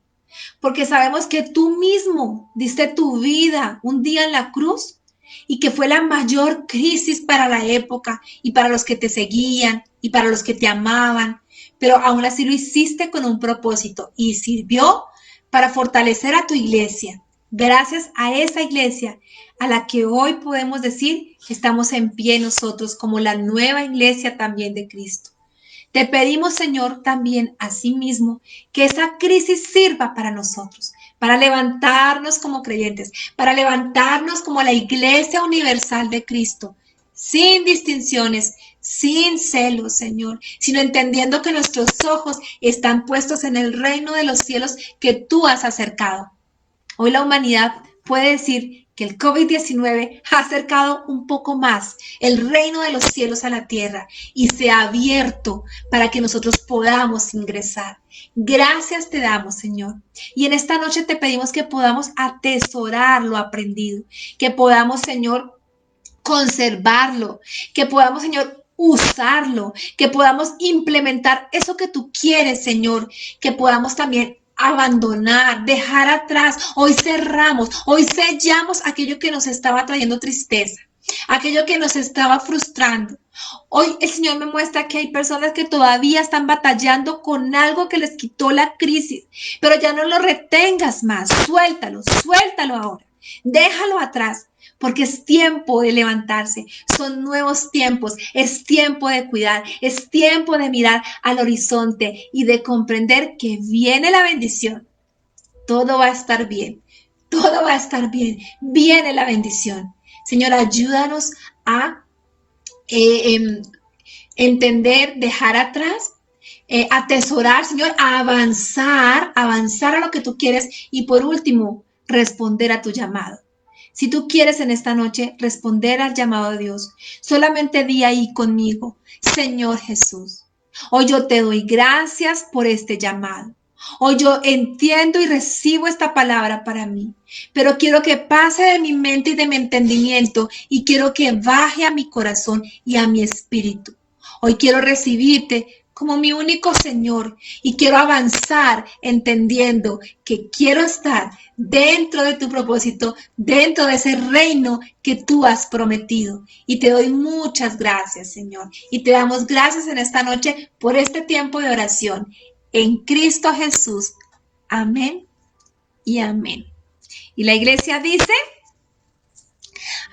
Porque sabemos que tú mismo diste tu vida un día en la cruz y que fue la mayor crisis para la época y para los que te seguían y para los que te amaban, pero aún así lo hiciste con un propósito y sirvió para fortalecer a tu iglesia. Gracias a esa iglesia a la que hoy podemos decir que estamos en pie nosotros como la nueva iglesia también de Cristo. Te pedimos, Señor, también asimismo, que esa crisis sirva para nosotros, para levantarnos como creyentes, para levantarnos como la Iglesia Universal de Cristo, sin distinciones, sin celos, Señor, sino entendiendo que nuestros ojos están puestos en el reino de los cielos que tú has acercado. Hoy la humanidad puede decir que el COVID-19 ha acercado un poco más el reino de los cielos a la tierra y se ha abierto para que nosotros podamos ingresar. Gracias te damos, Señor. Y en esta noche te pedimos que podamos atesorar lo aprendido, que podamos, Señor, conservarlo, que podamos, Señor, usarlo, que podamos implementar eso que tú quieres, Señor, que podamos también abandonar, dejar atrás. Hoy cerramos, hoy sellamos aquello que nos estaba trayendo tristeza, aquello que nos estaba frustrando. Hoy el Señor me muestra que hay personas que todavía están batallando con algo que les quitó la crisis, pero ya no lo retengas más, suéltalo ahora, déjalo atrás. Porque es tiempo de levantarse, son nuevos tiempos, es tiempo de cuidar, es tiempo de mirar al horizonte y de comprender que viene la bendición. Todo va a estar bien, todo va a estar bien, viene la bendición. Señor, ayúdanos a entender, dejar atrás, atesorar, Señor, a avanzar a lo que tú quieres y por último, responder a tu llamado. Si tú quieres en esta noche responder al llamado de Dios, solamente di ahí conmigo, Señor Jesús, hoy yo te doy gracias por este llamado. Hoy yo entiendo y recibo esta palabra para mí, pero quiero que pase de mi mente y de mi entendimiento y quiero que baje a mi corazón y a mi espíritu. Hoy quiero recibirte como mi único Señor y quiero avanzar entendiendo que quiero estar dentro de tu propósito, dentro de ese reino que tú has prometido. Y te doy muchas gracias, Señor. Y te damos gracias en esta noche por este tiempo de oración. En Cristo Jesús. Amén y amén. Y la iglesia dice,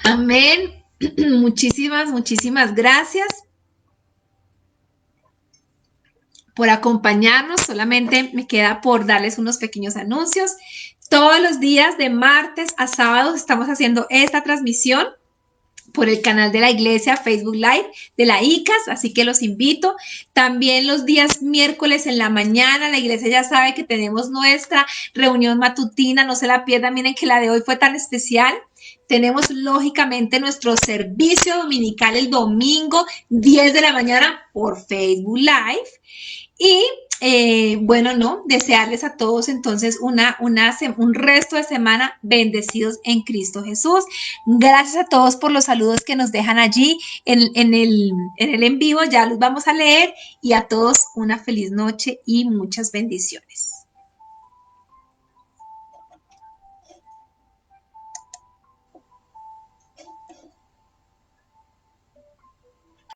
amén. Muchísimas gracias por acompañarnos. Solamente me queda por darles unos pequeños anuncios. Todos los días de martes a sábado estamos haciendo esta transmisión por el canal de la iglesia, Facebook Live de la ICAS, así que los invito. También los días miércoles en la mañana, la iglesia ya sabe que tenemos nuestra reunión matutina, no se la pierdan, miren que la de hoy fue tan especial. Tenemos lógicamente nuestro servicio dominical el domingo, 10 de la mañana por Facebook Live. Y bueno, no, desearles a todos entonces un resto de semana bendecidos en Cristo Jesús. Gracias a todos por los saludos que nos dejan allí en el en vivo, ya los vamos a leer y a todos una feliz noche y muchas bendiciones.